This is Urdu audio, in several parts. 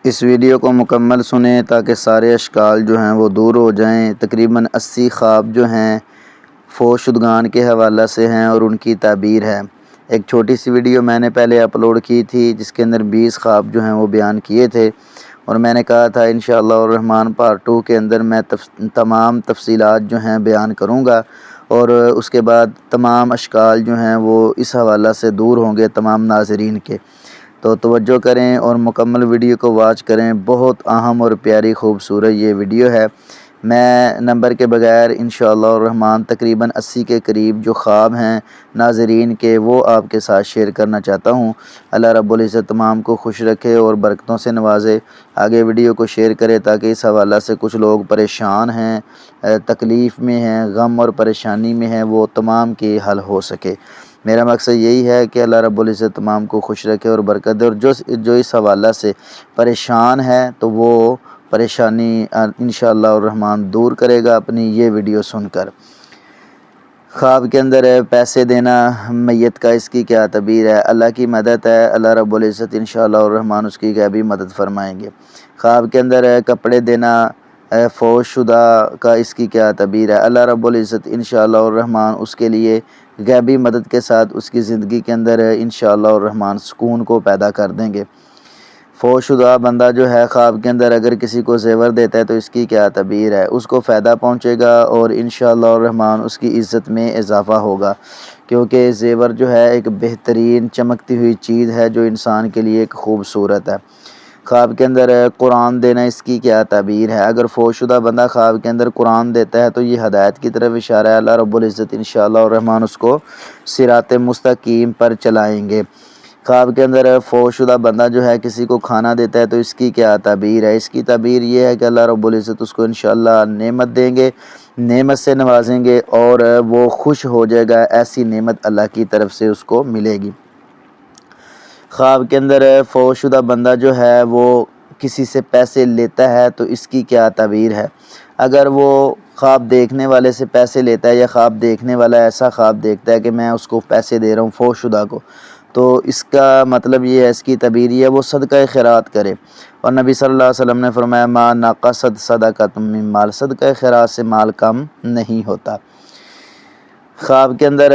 اس ویڈیو کو مکمل سنیں تاکہ سارے اشکال جو ہیں وہ دور ہو جائیں۔ تقریباً 80 خواب جو ہیں فوت شدگان کے حوالہ سے ہیں اور ان کی تعبیر ہے۔ ایک چھوٹی سی ویڈیو میں نے پہلے اپلوڈ کی تھی جس کے اندر 20 خواب جو ہیں وہ بیان کیے تھے، اور میں نے کہا تھا انشاءاللہ الرحمن پارٹ 2 کے اندر میں تمام تفصیلات جو ہیں بیان کروں گا، اور اس کے بعد تمام اشکال جو ہیں وہ اس حوالہ سے دور ہوں گے تمام ناظرین کے۔ تو توجہ کریں اور مکمل ویڈیو کو واچ کریں۔ بہت اہم اور پیاری خوبصورت یہ ویڈیو ہے۔ میں نمبر کے بغیر انشاءاللہ الرحمن تقریباً 80 کے قریب جو خواب ہیں ناظرین کے وہ آپ کے ساتھ شیئر کرنا چاہتا ہوں۔ اللہ رب العزت تمام کو خوش رکھے اور برکتوں سے نوازے۔ آگے ویڈیو کو شیئر کرے تاکہ اس حوالہ سے کچھ لوگ پریشان ہیں، تکلیف میں ہیں، غم اور پریشانی میں ہیں، وہ تمام کی حل ہو سکے۔ میرا مقصد یہی ہے کہ اللہ رب العزت تمام کو خوش رکھے اور برکت دے، اور جو اس حوالہ سے پریشان ہے تو وہ پریشانی انشاءاللہ الرحمن دور کرے گا اپنی یہ ویڈیو سن کر۔ خواب کے اندر پیسے دینا میت کا، اس کی کیا تعبیر ہے؟ اللہ کی مدد ہے، اللہ رب العزت انشاءاللہ الرحمن اس کی غیبی مدد فرمائیں گے۔ خواب کے اندر کپڑے دینا فوت شدہ کا، اس کی کیا تعبیر ہے؟ اللہ رب العزت انشاءاللہ الرحمن اس کے لیے غیبی مدد کے ساتھ اس کی زندگی کے اندر انشاءاللہ الرحمن سکون کو پیدا کر دیں گے۔ فوت شدہ بندہ جو ہے خواب کے اندر اگر کسی کو زیور دیتا ہے تو اس کی کیا تعبیر ہے؟ اس کو فائدہ پہنچے گا اور انشاءاللہ الرحمن اس کی عزت میں اضافہ ہوگا، کیونکہ زیور جو ہے ایک بہترین چمکتی ہوئی چیز ہے جو انسان کے لیے ایک خوبصورت ہے۔ خواب کے اندر قرآن دینا، اس کی کیا تعبیر ہے؟ اگر فوت شدہ بندہ خواب کے اندر قرآن دیتا ہے تو یہ ہدایت کی طرف اشارہ ہے۔ اللہ رب العزت انشاءاللہ الرحمن اس کو صراط مستقیم پر چلائیں گے۔ خواب کے اندر فوت شدہ بندہ جو ہے کسی کو کھانا دیتا ہے تو اس کی کیا تعبیر ہے؟ اس کی تعبیر یہ ہے کہ اللہ رب العزت اس کو انشاءاللہ نعمت دیں گے، نعمت سے نوازیں گے اور وہ خوش ہو جائے گا، ایسی نعمت اللہ کی طرف سے اس کو ملے گی۔ خواب کے اندر فوت شدہ بندہ جو ہے وہ کسی سے پیسے لیتا ہے تو اس کی کیا تعبیر ہے؟ اگر وہ خواب دیکھنے والے سے پیسے لیتا ہے یا خواب دیکھنے والا ایسا خواب دیکھتا ہے کہ میں اس کو پیسے دے رہا ہوں فوت شدہ کو، تو اس کا مطلب یہ ہے، اس کی تعبیر یہ ہے وہ صدقہ خیرات کرے، اور نبی صلی اللہ علیہ وسلم نے فرمایا ما نقصت صدقۃ من مال، صدقہ خیرات سے مال کم نہیں ہوتا۔ خواب کے اندر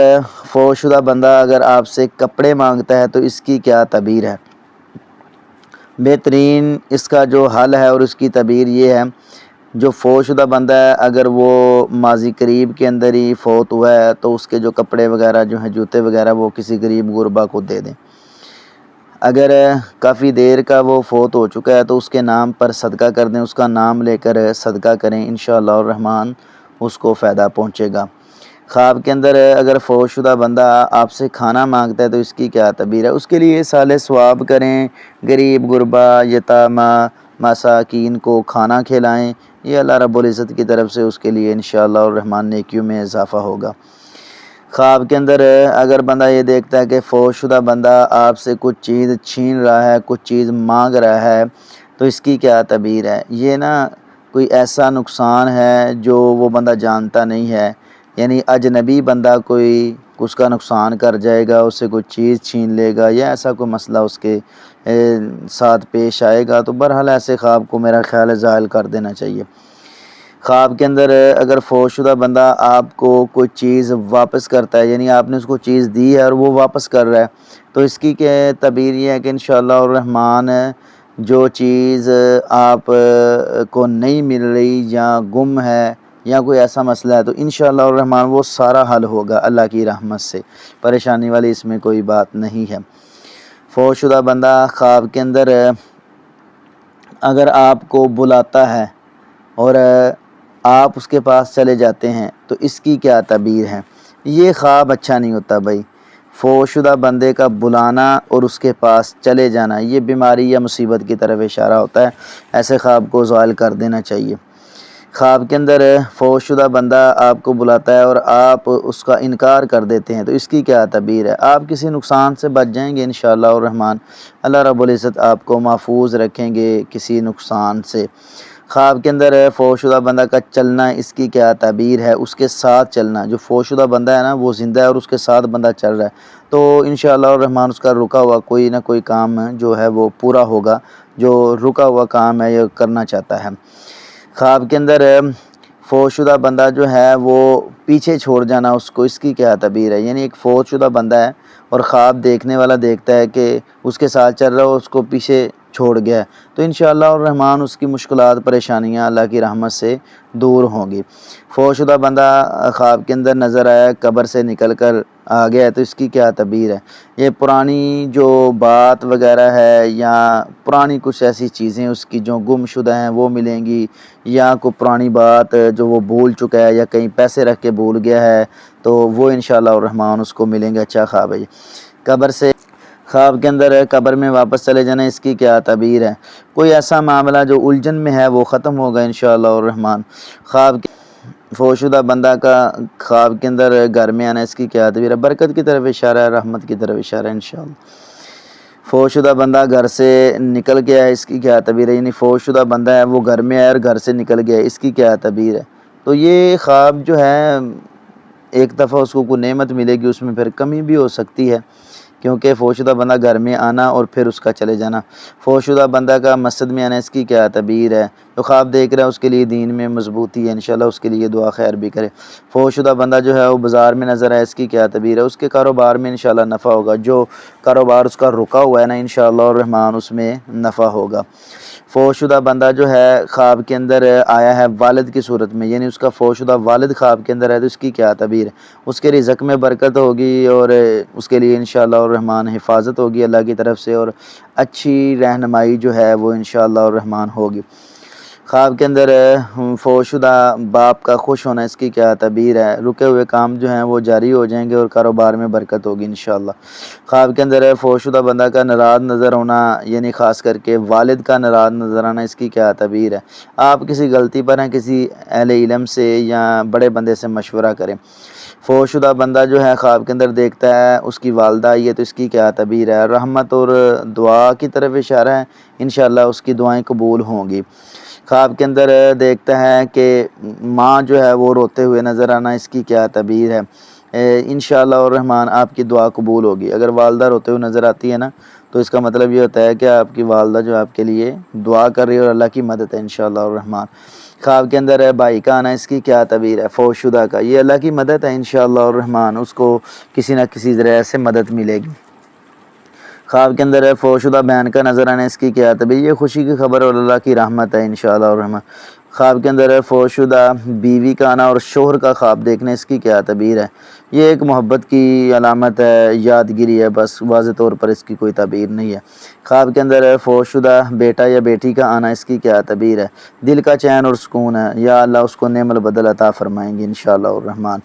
فوت شدہ بندہ اگر آپ سے کپڑے مانگتا ہے تو اس کی کیا تعبیر ہے؟ بہترین اس کا جو حل ہے اور اس کی تعبیر یہ ہے، جو فوت شدہ بندہ ہے اگر وہ ماضی قریب کے اندر ہی فوت ہوا ہے تو اس کے جو کپڑے وغیرہ جو ہیں، جوتے وغیرہ، وہ کسی غریب غربا کو دے دیں۔ اگر کافی دیر کا وہ فوت ہو چکا ہے تو اس کے نام پر صدقہ کر دیں، اس کا نام لے کر صدقہ کریں، انشاءاللہ الرحمن اس کو فائدہ پہنچے گا۔ خواب کے اندر اگر فوت شدہ بندہ آپ سے کھانا مانگتا ہے تو اس کی کیا تعبیر ہے؟ اس کے لیے سال ثواب کریں، غریب غربا یتامہ مساکین کو کھانا کھلائیں، یہ اللہ رب العزت کی طرف سے اس کے لیے انشاءاللہ الرحمن نیکیوں میں اضافہ ہوگا۔ خواب کے اندر اگر بندہ یہ دیکھتا ہے کہ فوت شدہ بندہ آپ سے کچھ چیز چھین رہا ہے، کچھ چیز مانگ رہا ہے تو اس کی کیا تعبیر ہے؟ یہ کوئی ایسا نقصان ہے جو وہ بندہ جانتا نہیں ہے، یعنی اجنبی بندہ کوئی اس کا نقصان کر جائے گا، اس سے کوئی چیز چھین لے گا، یا ایسا کوئی مسئلہ اس کے ساتھ پیش آئے گا، تو بہرحال ایسے خواب کو میرا خیال ہے زائل کر دینا چاہیے۔ خواب کے اندر اگر فوت شدہ بندہ آپ کو کوئی چیز واپس کرتا ہے، یعنی آپ نے اس کو چیز دی ہے اور وہ واپس کر رہا ہے، تو اس کی کیا تعبیر یہ ہے کہ انشاءاللہ الرحمن جو چیز آپ کو نہیں مل رہی یا گم ہے یا کوئی ایسا مسئلہ ہے تو انشاءاللہ الرحمن وہ سارا حل ہوگا اللہ کی رحمت سے، پریشانی والی اس میں کوئی بات نہیں ہے۔ فوت شدہ بندہ خواب کے اندر اگر آپ کو بلاتا ہے اور آپ اس کے پاس چلے جاتے ہیں تو اس کی کیا تعبیر ہے؟ یہ خواب اچھا نہیں ہوتا بھائی، فوت شدہ بندے کا بلانا اور اس کے پاس چلے جانا یہ بیماری یا مصیبت کی طرف اشارہ ہوتا ہے، ایسے خواب کو زوال کر دینا چاہیے۔ خواب کے اندر فوت شدہ بندہ آپ کو بلاتا ہے اور آپ اس کا انکار کر دیتے ہیں تو اس کی کیا تعبیر ہے؟ آپ کسی نقصان سے بچ جائیں گے انشاءاللہ الرحمن، اللہ رب العزت آپ کو محفوظ رکھیں گے کسی نقصان سے۔ خواب کے اندر فوت شدہ بندہ کا چلنا، اس کی کیا تعبیر ہے؟ اس کے ساتھ چلنا، جو فوت شدہ بندہ ہے وہ زندہ ہے اور اس کے ساتھ بندہ چل رہا ہے تو انشاءاللہ الرحمن اس کا رکا ہوا کوئی نہ کوئی کام جو ہے وہ پورا ہوگا، جو رکا ہوا کام ہے یہ کرنا چاہتا ہے۔ خواب کے اندر فوت شدہ بندہ جو ہے وہ پیچھے چھوڑ جانا اس کی کیا تعبیر ہے؟ یعنی ایک فوت شدہ بندہ ہے اور خواب دیکھنے والا دیکھتا ہے کہ اس کے ساتھ چل رہا ہو اس کو پیچھے چھوڑ گیا ہے، تو انشاءاللہ الرحمن اس کی مشکلات پریشانیاں اللہ کی رحمت سے دور ہوں گی۔ فوت شدہ بندہ خواب کے اندر نظر آیا قبر سے نکل کر آ گیا ہے، تو اس کی کیا تعبیر ہے؟ یہ پرانی جو بات وغیرہ ہے یا پرانی کچھ ایسی چیزیں اس کی جو گم شدہ ہیں وہ ملیں گی، یا کوئی پرانی بات جو وہ بھول چکا ہے یا کہیں پیسے رکھ کے بھول گیا ہے تو وہ انشاءاللہ الرحمن اس کو ملیں گے۔ اچھا خواب ہے یہ۔ قبر سے خواب کے اندر قبر میں واپس چلے جانا، اس کی کیا تعبیر ہے؟ کوئی ایسا معاملہ جو الجھن میں ہے وہ ختم ہوگا انشاءاللہ الرحمن۔ خواب فوت شدہ بندہ کا خواب کے اندر گھر میں آنا، اس کی کیا تعبیر ہے؟ برکت کی طرف اشارہ ہے، رحمت کی طرف اشارہ ہے انشاءاللہ۔ فوت شدہ بندہ گھر سے نکل گیا ہے، اس کی کیا تعبیر ہے؟ یعنی فوت شدہ بندہ ہے وہ گھر میں آیا اور گھر سے نکل گیا ہے، اس کی کیا تعبیر ہے؟ تو یہ خواب جو ہے ایک دفعہ اس کو کوئی نعمت ملے گی، اس میں پھر کمی بھی ہو سکتی ہے، کیونکہ فوت شدہ بندہ گھر میں آنا اور پھر اس کا چلے جانا۔ فوت شدہ بندہ کا مسجد میں آنا، اس کی کیا تعبیر ہے؟ جو خواب دیکھ رہا ہے اس کے لیے دین میں مضبوطی ہے، انشاءاللہ اس کے لیے دعا خیر بھی کرے۔ فوت شدہ بندہ جو ہے وہ بازار میں نظر آئے، اس کی کیا تعبیر ہے؟ اس کے کاروبار میں انشاءاللہ نفع ہوگا، جو کاروبار اس کا رکا ہوا ہے نا انشاءاللہ الرحمن اس میں نفع ہوگا۔ فوت شدہ بندہ جو ہے خواب کے اندر آیا ہے والد کی صورت میں، یعنی اس کا فوت شدہ والد خواب کے اندر ہے، تو اس کی کیا تعبیر ہے؟ اس کے رزق میں برکت ہوگی اور اس کے لیے انشاءاللہ الرحمن حفاظت ہوگی اللہ کی طرف سے، اور اچھی رہنمائی جو ہے وہ انشاءاللہ الرحمن ہوگی۔ خواب کے اندر فوت شدہ باپ کا خوش ہونا، اس کی کیا تعبیر ہے؟ رکے ہوئے کام جو ہیں وہ جاری ہو جائیں گے اور کاروبار میں برکت ہوگی انشاءاللہ۔ خواب کے اندر فوت شدہ بندہ کا ناراض نظر ہونا، یعنی خاص کر کے والد کا ناراض نظر آنا، اس کی کیا تعبیر ہے؟ آپ کسی غلطی پر ہیں، کسی اہل علم سے یا بڑے بندے سے مشورہ کریں۔ فوت شدہ بندہ جو ہے خواب کے اندر دیکھتا ہے اس کی والدہ آئی ہے، تو اس کی کیا تعبیر ہے؟ رحمت اور دعا کی طرف اشارہ ہے، انشاءاللہ اس کی دعائیں قبول ہوں گی۔ خواب کے اندر دیکھتا ہے کہ ماں جو ہے وہ روتے ہوئے نظر آنا، اس کی کیا تعبیر ہے؟ انشاءاللہ الرحمن آپ کی دعا قبول ہوگی۔ اگر والدہ روتے ہوئے نظر آتی ہے نا تو اس کا مطلب یہ ہوتا ہے کہ آپ کی والدہ جو آپ کے لیے دعا کر رہی ہے اور اللہ کی مدد ہے انشاءاللہ الرحمن۔ خواب کے اندر بھائی کا آنا، اس کی کیا تعبیر ہے؟ فوت شدہ کا، یہ اللہ کی مدد ہے انشاءاللہ الرحمن، اس کو کسی نہ کسی ذریعے سے مدد ملے گی۔ خواب کے اندر فوت شدہ بہن کا نظر آنا، اس کی کیا تعبیر؟ یہ خوشی کی خبر اور اللہ کی رحمت ہے انشاءاللہ الرحمن۔ خواب کے اندر فوت شدہ بیوی کا آنا اور شوہر کا خواب دیکھنا، اس کی کیا تعبیر ہے؟ یہ ایک محبت کی علامت ہے، یادگیری ہے، بس واضح طور پر اس کی کوئی تعبیر نہیں ہے۔ خواب کے اندر فوت شدہ بیٹا یا بیٹی کا آنا، اس کی کیا تعبیر ہے؟ دل کا چین اور سکون ہے، یا اللہ اس کو نعم البدل عطا فرمائیں گے انشاءاللہ الرحمن۔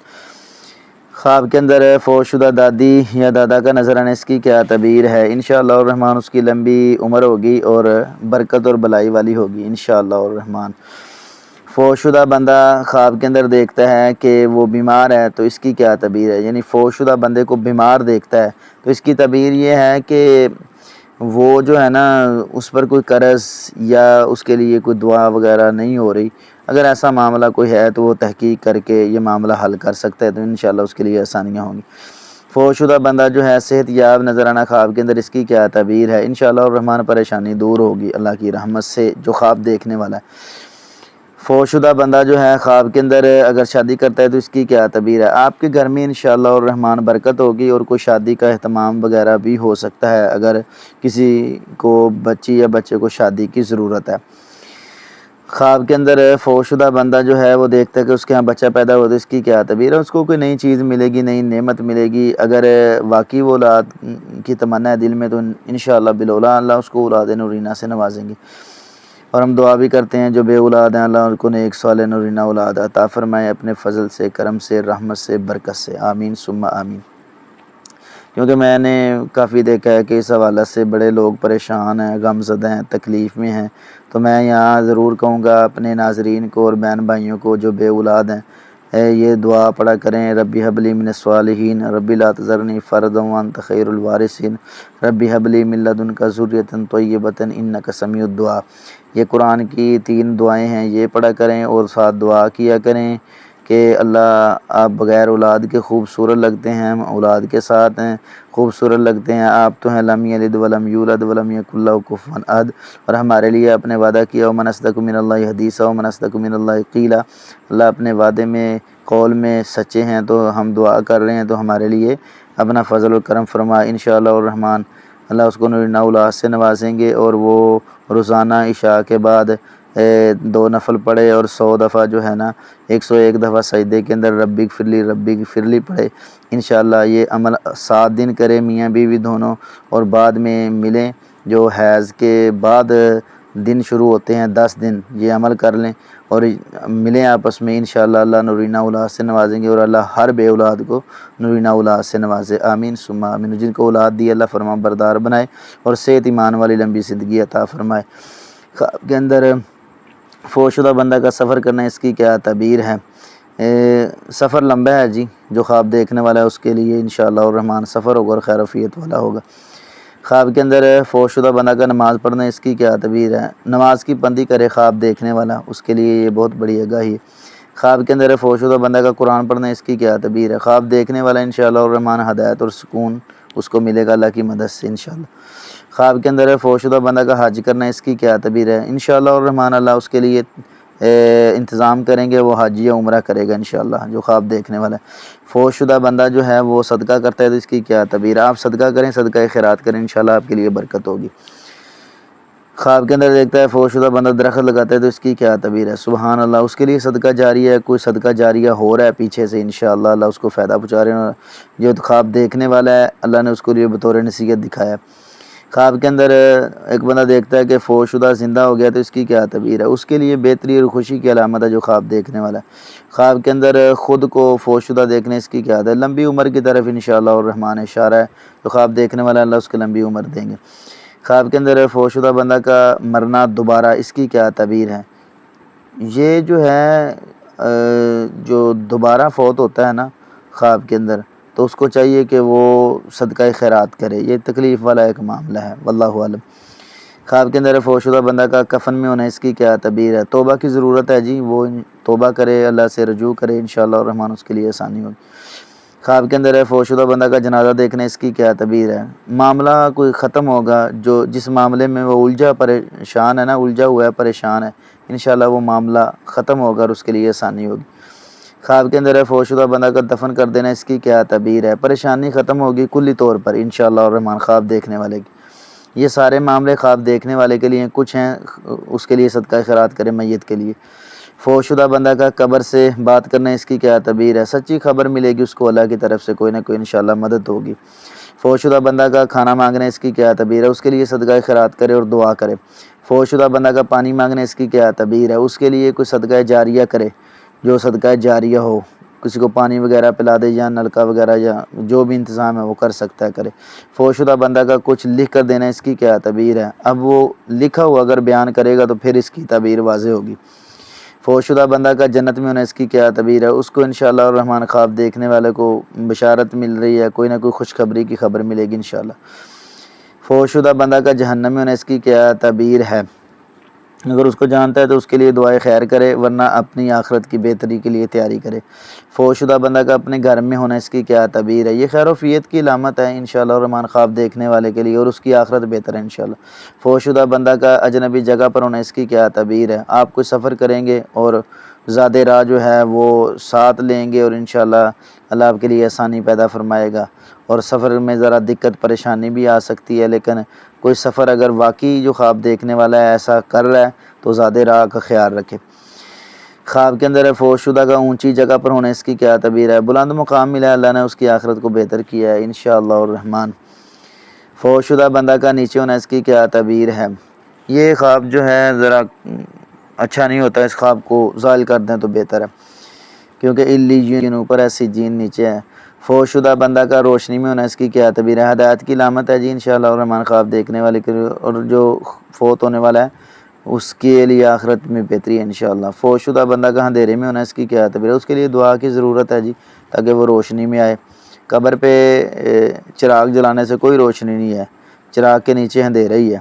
خواب کے اندر فوت شدہ دادی یا دادا کا نظر آنا، اس کی کیا تعبیر ہے؟ انشاءاللہ الرحمن اس کی لمبی عمر ہوگی اور برکت اور بلائی والی ہوگی انشاءاللہ الرحمن۔ فوت شدہ بندہ خواب کے اندر دیکھتا ہے کہ وہ بیمار ہے، تو اس کی کیا تعبیر ہے؟ یعنی فوت شدہ بندے کو بیمار دیکھتا ہے تو اس کی تعبیر یہ ہے کہ وہ جو ہے نا اس پر کوئی قرض یا اس کے لیے کوئی دعا وغیرہ نہیں ہو رہی۔ اگر ایسا معاملہ کوئی ہے تو وہ تحقیق کر کے یہ معاملہ حل کر سکتا ہے، تو انشاءاللہ اس کے لیے آسانیاں ہوں گی۔ فوت شدہ بندہ جو ہے صحت یاب نظر آنا خواب کے اندر، اس کی کیا تعبیر ہے؟ انشاءاللہ الرحمن پریشانی دور ہوگی اللہ کی رحمت سے جو خواب دیکھنے والا ہے۔ فوت شدہ بندہ جو ہے خواب کے اندر اگر شادی کرتا ہے تو اس کی کیا تعبیر ہے؟ آپ کے گھر میں انشاءاللہ الرحمن برکت ہوگی اور کوئی شادی کا اہتمام وغیرہ بھی ہو سکتا ہے اگر کسی کو بچی یا بچے کو شادی کی ضرورت ہے۔ خواب کے اندر فوت شدہ بندہ جو ہے وہ دیکھتا ہے کہ اس کے ہاں بچہ پیدا ہو تو اس کی کیا تعبیر ہے؟ اس کو کوئی نئی چیز ملے گی، نئی نعمت ملے گی۔ اگر واقعی وہ اولاد کی تمنا ہے دل میں تو انشاءاللہ بالاولیٰ اللہ اس کو اولاد نورینہ سے نوازیں گے۔ اور ہم دعا بھی کرتے ہیں جو بے اولاد ہیں اللہ ان کو نیک صالح نورینہ اولاد عطا فرمائے اپنے فضل سے، کرم سے، رحمت سے، برکت سے، آمین ثم آمین۔ کیونکہ میں نے کافی دیکھا ہے کہ اس حوالہ سے بڑے لوگ پریشان ہیں، غم زدہ ہیں، تکلیف میں ہیں، تو میں یہاں ضرور کہوں گا اپنے ناظرین کو اور بہن بھائیوں کو جو بے اولاد ہیں یہ دعا پڑھا کریں، ربی حب لی من الصالحین، ربی لا تذرنی فردا وانت خیر الوارثین، ربی حب لی من لدنک ذریۃ طیبۃ انک سمیع الدعاء۔ یہ قرآن کی 3 دعائیں ہیں، یہ پڑھا کریں اور ساتھ دعا کیا کریں کہ اللہ آپ بغیر اولاد کے خوبصورت لگتے ہیں، ہم اولاد کے ساتھ ہیں خوبصورت لگتے ہیں، آپ تو ہیں لم یلد ولم یولد ولم یکن لہ کفوا احد، اور ہمارے لیے آپ نے وعدہ کیا ومن اصدق من اللہ حدیثا ومن اصدق من اللہ قیلا، اللہ اپنے وعدے میں قول میں سچے ہیں، تو ہم دعا کر رہے ہیں تو ہمارے لیے اپنا فضل و کرم فرمائے انشاءاللہ الرحمن۔ اللہ اس کو نور اولاد سے نوازیں گے، اور وہ روزانہ عشاء کے بعد 2 نفل پڑھے اور 100 دفعہ جو ہے نا 101 دفعہ سجدے کے اندر ربی اغفر لی پڑھے انشاءاللہ۔ یہ عمل 7 دن کرے میاں بیوی دونوں، اور بعد میں ملیں، جو حیض کے بعد دن شروع ہوتے ہیں 10 دن، یہ عمل کر لیں اور ملیں آپس میں انشاءاللہ، اللہ نورینہ اولاد سے نوازیں گے، اور اللہ ہر بے اولاد کو نورینہ اولاد سے نوازے، آمین ثم آمین۔ جن کو اولاد دی اللہ فرمان بردار بنائے اور صحت ایمان والی لمبی زندگی عطا فرمائے۔ خواب کے اندر فوت شدہ بندہ کا سفر کرنا، اس کی کیا تعبیر ہے؟ سفر لمبا ہے جی، جو خواب دیکھنے والا ہے اس کے لیے انشاءاللہ الرحمن سفر ہوگا اور خیر وفیت والا ہوگا۔ خواب کے اندر فوت شدہ بندہ کا نماز پڑھنا، اس کی کیا تعبیر ہے؟ نماز کی پابندی کرے خواب دیکھنے والا، اس کے لیے یہ بہت بڑی آگاہی ہے۔ خواب کے اندر فوت شدہ بندہ کا قرآن پڑھنا، اس کی کیا تعبیر ہے؟ خواب دیکھنے والا انشاءاللہ الرحمن ہدایت اور سکون اس کو ملے گا اللہ کی مدد سے انشاءاللہ۔ خواب کے اندر فوت شدہ بندہ کا حج کرنا، اس کی کیا تعبیر ہے؟ انشاءاللہ الرحمن اللہ اس کے لیے انتظام کریں گے، وہ حج یا عمرہ کرے گا انشاءاللہ جو خواب دیکھنے والا ہے۔ فوت شدہ بندہ جو ہے وہ صدقہ کرتا ہے، تو اس کی کیا تعبیر ہے؟ آپ صدقہ کریں، صدقہ خیرات کریں، انشاءاللہ آپ کے لیے برکت ہوگی۔ خواب کے اندر دیکھتا ہے فوت شدہ بندہ درخت لگاتا ہے، تو اس کی کیا تعبیر ہے؟ سبحان اللہ، اس کے لیے صدقہ جاریہ ہے، کوئی صدقہ جاریہ ہو رہا ہے پیچھے سے انشاءاللہ، اللہ اس کو فائدہ پہنچا رہے ہیں، جو خواب دیکھنے والا ہے اللہ نے اس کو لیے بطور نصیحت دکھایا۔ خواب کے اندر ایک بندہ دیکھتا ہے کہ فوت شدہ زندہ ہو گیا، تو اس کی کیا تعبیر ہے؟ اس کے لیے بہتری اور خوشی کی علامت ہے جو خواب دیکھنے والا ہے۔ خواب کے اندر خود کو فوت شدہ دیکھنے، اس کی کیا ہے؟ لمبی عمر کی طرف انشاءاللہ الرحمن اشارہ ہے، تو خواب دیکھنے والا اللہ اس کو لمبی عمر دیں گے۔ خواب کے اندر فوت شدہ بندہ کا مرنا دوبارہ، اس کی کیا تعبیر ہے؟ یہ جو ہے جو دوبارہ فوت ہوتا ہے نا خواب کے اندر، تو اس کو چاہیے کہ وہ صدقہ خیرات کرے، یہ تکلیف والا ایک معاملہ ہے واللہ عالم۔ خواب کے اندر فوت شدہ بندہ کا کفن میں ہونا، اس کی کیا تعبیر ہے؟ توبہ کی ضرورت ہے جی، وہ توبہ کرے، اللہ سے رجوع کرے انشاءاللہ الرحمن اس کے لیے آسانی ہوگی۔ خواب کے اندر فوت شدہ بندہ کا جنازہ دیکھنا، اس کی کیا تعبیر ہے؟ معاملہ کوئی ختم ہوگا، جو جس معاملے میں وہ پریشان ہے نا، الجھا ہوا ہے، پریشان ہے، انشاءاللہ وہ معاملہ ختم ہوگا اور اس کے لیے آسانی ہوگی۔ خواب کے اندر فوت شدہ بندہ کا دفن کر دینا، اس کی کیا تعبیر ہے؟ پریشانی ختم ہوگی کلی طور پر انشاءاللہ الرحمن خواب دیکھنے والے کی۔ یہ سارے معاملے خواب دیکھنے والے کے لیے، کچھ ہیں اس کے لیے صدقہ خیرات کرے میت کے لیے۔ فوت شدہ بندہ کا قبر سے بات کرنا، اس کی کیا تعبیر ہے؟ سچی خبر ملے گی اس کو اللہ کی طرف سے، کوئی نہ کوئی انشاءاللہ مدد ہوگی۔ فوت شدہ بندہ کا کھانا مانگنا، اس کی کیا تعبیر ہے؟ اس کے لیے صدقہ خیرات کرے اور دعا کرے۔ فوت شدہ بندہ کا پانی مانگنا، اس کی کیا تعبیر ہے؟ اس کے لیے کوئی صدقہ جاریہ کرے، جو صدقہ جاریہ ہو، کسی کو پانی وغیرہ پلا دے یا نلکا وغیرہ یا جو بھی انتظام ہے وہ کر سکتا ہے کرے۔ فوت شدہ بندہ کا کچھ لکھ کر دینا، اس کی کیا تعبیر ہے؟ اب وہ لکھا ہوا اگر بیان کرے گا تو پھر اس کی تعبیر واضح ہوگی۔ فوت شدہ بندہ کا جنت میں ہونا، اس کی کیا تعبیر ہے؟ اس کو انشاءاللہ الرحمن خواب دیکھنے والے کو بشارت مل رہی ہے، کوئی نہ کوئی خوشخبری کی خبر ملے گی انشاءاللہ۔ فوت شدہ بندہ کا جہنم میں ہونا، اس کی کیا تعبیر ہے؟ اگر اس کو جانتا ہے تو اس کے لیے دعائے خیر کرے، ورنہ اپنی آخرت کی بہتری کے لیے تیاری کرے۔ فوت شدہ بندہ کا اپنے گھر میں ہونا، اس کی کیا تعبیر ہے؟ یہ خیر و فیت کی علامت ہے انشاءاللہ الرحمن خواب دیکھنے والے کے لیے، اور اس کی آخرت بہتر ہے انشاءاللہ۔ فوت شدہ بندہ کا اجنبی جگہ پر ہونا، اس کی کیا تعبیر ہے؟ آپ کوئی سفر کریں گے اور زیادہ راہ جو ہے وہ ساتھ لیں گے، اور انشاءاللہ اللہ آپ کے لیے آسانی پیدا فرمائے گا، اور سفر میں ذرا دقت پریشانی بھی آ سکتی ہے، لیکن کوئی سفر اگر واقعی جو خواب دیکھنے والا ہے ایسا کر رہا ہے تو زیادہ راہ کا خیال رکھے۔ خواب کے اندر فوت شدہ کا اونچی جگہ پر ہونا، اس کی کیا تعبیر ہے؟ بلند مقام ملا ہے، اللہ نے اس کی آخرت کو بہتر کیا ہے انشاءاللہ الرحمن۔ فوت شدہ بندہ کا نیچے ہونا، اس کی کیا تعبیر ہے؟ یہ خواب جو ہے ذرا اچھا نہیں ہوتا، اس خواب کو زائل کر دیں تو بہتر ہے، کیونکہ علیین اوپر ہے، سجین نیچے ہے۔ فوت شدہ بندہ کا روشنی میں ہونا، اس کی کیا تعبیر ہے؟ ہدایت کی علامت ہے جی انشاءاللہ الرحمن خواب دیکھنے والے کے لیے، اور جو فوت ہونے والا ہے اس کے لیے آخرت میں بہتری ہے انشاءاللہ۔ فوت شدہ بندہ کا اندھیرے میں ہونا، اس کی کیا تعبیر ہے؟ اس کے لیے دعا کی ضرورت ہے جی، تاکہ وہ روشنی میں آئے۔ قبر پہ چراغ جلانے سے کوئی روشنی نہیں ہے، چراغ کے نیچے اندھیرا ہی ہے۔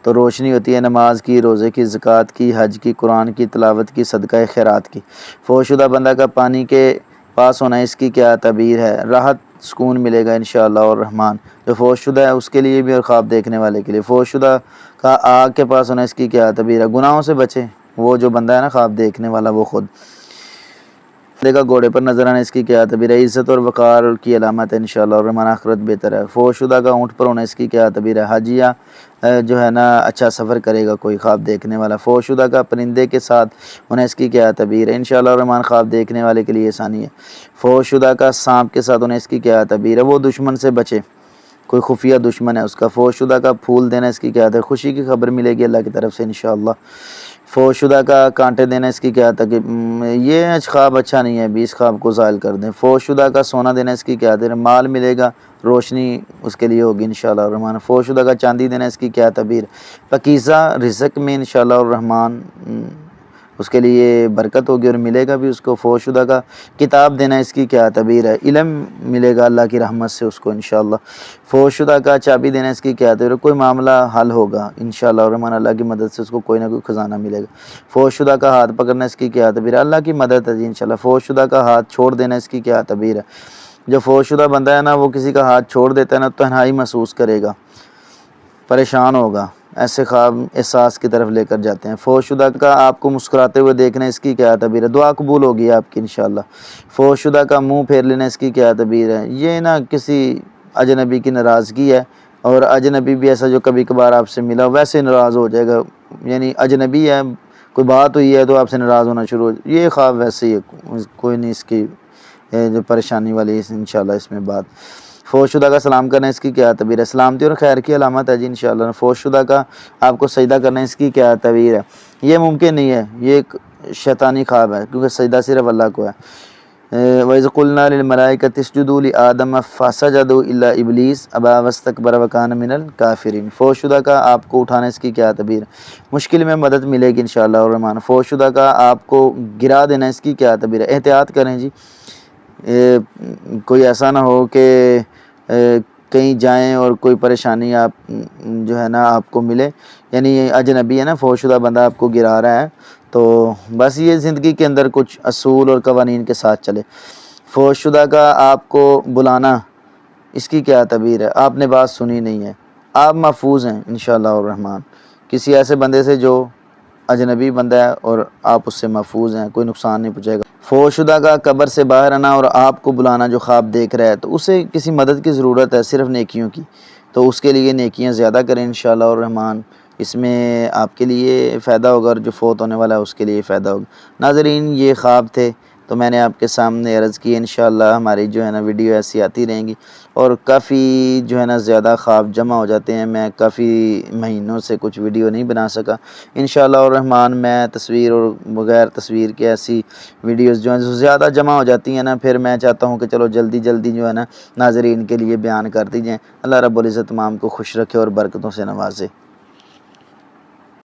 تو روشنی ہوتی ہے نماز کی، روزے کی، زکوٰۃ کی، حج کی، قرآن کی تلاوت کی، صدقہ خیرات کی۔ فوت شدہ بندہ کا پانی کے پاس ہونا اس کی کیا تعبیر ہے؟ راحت سکون ملے گا انشاءاللہ الرحمن۔ جو فوت شدہ ہے اس کے لیے بھی اور خواب دیکھنے والے کے لیے۔ فوت شدہ کا آگ کے پاس ہونا اس کی کیا تعبیر ہے؟ گناہوں سے بچے، وہ جو بندہ ہے نا خواب دیکھنے والا وہ خود۔ بندے کا گھوڑے پر نظر آنا اس کی کیا تعبیر ہے؟ عزت اور وقار کی علامت ہے انشاءاللہ الرحمن، آخرت بہتر ہے۔ فوت شدہ کا اونٹ پر ہونا اس کی کیا تعبیر ہے؟ حج یا جو ہے نا اچھا سفر کرے گا کوئی خواب دیکھنے والا۔ فوت شدہ کا پرندے کے ساتھ ہونا اس کی کیا تعبیر ہے؟ انشاءاللہ الرحمن خواب دیکھنے والے کے لیے آسانی ہے۔ فوت شدہ کا سانپ کے ساتھ ہونا اس کی کیا تعبیر ہے؟ وہ دشمن سے بچے، کوئی خفیہ دشمن ہے اس کا۔ فوت شدہ کا پھول دینا اس کی کیا ہے؟ خوشی کی خبر ملے گی اللہ کی طرف سے انشاءاللہ۔ فوت شدہ کا کانٹے دینا اس کی کیا تک؟ یہ خواب اچھا نہیں ہے، 20 خواب کو زائل کر دیں۔ فوت شدہ کا سونا دینا اس کی کیا تعبیر؟ مال ملے گا، روشنی اس کے لیے ہوگی انشاءاللہ الرحمن۔ فوت شدہ کا چاندی دینا اس کی کیا تعبیر؟ پاکیزہ رزق میں انشاءاللہ الرحمن اس کے لیے برکت ہوگی اور ملے گا بھی اس کو۔ فوت شدہ کا کتاب دینا اس کی کیا تعبیر ہے؟ علم ملے گا اللہ کی رحمت سے اس کو انشاءاللہ۔ فوت شدہ کا چابی دینا اس کی کیا تعبیر ہے؟ کوئی معاملہ حل ہوگا انشاءاللہ الرحمن، اللہ کی مدد سے اس کو کوئی نہ کوئی خزانہ ملے گا۔ فوت شدہ کا ہاتھ پکڑنا اس کی کیا تعبیر ہے؟ اللہ کی مدد ہے جی انشاءاللہ۔ فوت شدہ کا ہاتھ چھوڑ دینا اس کی کیا تعبیر ہے؟ جو فوت شدہ بندہ ہے نا وہ کسی کا ہاتھ چھوڑ دیتا ہے نا تنہائی محسوس کرے گا، پریشان ہوگا، ایسے خواب احساس کی طرف لے کر جاتے ہیں۔ فوت شدہ کا آپ کو مسکراتے ہوئے دیکھنا اس کی کیا تعبیر ہے؟ دعا قبول ہوگی آپ کی انشاءاللہ۔ فوت شدہ کا منہ پھیر لینا اس کی کیا تعبیر ہے؟ یہ نا کسی اجنبی کی ناراضگی ہے، اور اجنبی بھی ایسا جو کبھی کبھار آپ سے ملا ویسے ناراض ہو جائے گا، یعنی اجنبی ہے، کوئی بات ہوئی ہے تو آپ سے ناراض ہونا شروع ہو جائے، یہ خواب ویسے ہی ہے، کوئی نہیں اس کی جو پریشانی والی انشاءاللہ اس میں بات۔ فوت شدہ کا سلام کرنا اس کی کیا تعبیر ہے؟ سلامتی اور خیر کی علامت ہے جی انشاءاللہ۔ فوت شدہ کا آپ کو سجدہ کرنا اس کی کیا تعبیر ہے؟ یہ ممکن نہیں ہے، یہ ایک شیطانی خواب ہے، کیونکہ سجدہ صرف اللہ کو ہے۔ وَإِذْ قُلْنَا لِلْمَلَائِكَةِ اسْجُدُوا لِآدَمَ فَسَجَدُوا إِلَّا إِبْلِيسَ أَبَىٰ وَاسْتَكْبَرَ وَكَانَ مِنَ الْكَافِرِينَ۔ فوت شدہ کا آپ کو اٹھانا اس کی کیا تعبیر ہے؟ مشکل میں مدد ملے گی انشاءاللہ الرحمن۔ فوت شدہ کا آپ کو گرا دینا اس کی کیا تعبیر ہے؟ احتیاط کریں جی، کوئی ایسا نہ ہو کہ کہیں جائیں اور کوئی پریشانی آپ جو ہے نا آپ کو ملے، یعنی اجنبی ہے نا فوت شدہ بندہ آپ کو گرا رہا ہے، تو بس یہ زندگی کے اندر کچھ اصول اور قوانین کے ساتھ چلے۔ فوت شدہ کا آپ کو بلانا اس کی کیا تعبیر ہے؟ آپ نے بات سنی نہیں ہے، آپ محفوظ ہیں انشاءاللہ الرحمن کسی ایسے بندے سے جو اجنبی بندہ ہے، اور آپ اس سے محفوظ ہیں، کوئی نقصان نہیں پہنچے گا۔ فوت شدہ کا قبر سے باہر آنا اور آپ کو بلانا جو خواب دیکھ رہا ہے تو اسے کسی مدد کی ضرورت ہے، صرف نیکیوں کی، تو اس کے لیے نیکیاں زیادہ کریں انشاءاللہ الرحمن، اس میں آپ کے لیے فائدہ ہوگا اور جو فوت ہونے والا ہے اس کے لیے فائدہ ہوگا۔ ناظرین یہ خواب تھے تو میں نے آپ کے سامنے عرض کی، انشاءاللہ ہماری جو ہے نا ویڈیو ایسی آتی رہیں گی، اور کافی جو ہے نا زیادہ خواب جمع ہو جاتے ہیں، میں کافی مہینوں سے کچھ ویڈیو نہیں بنا سکا۔ انشاءاللہ الرحمن میں تصویر اور بغیر تصویر کے ایسی ویڈیوز جو ہیں جو زیادہ جمع ہو جاتی ہیں نا، پھر میں چاہتا ہوں کہ چلو جلدی جلدی جو ہے نا ناظرین کے لیے بیان کر دی جائیں۔ اللہ رب العزت تمام کو خوش رکھے اور برکتوں سے نوازے۔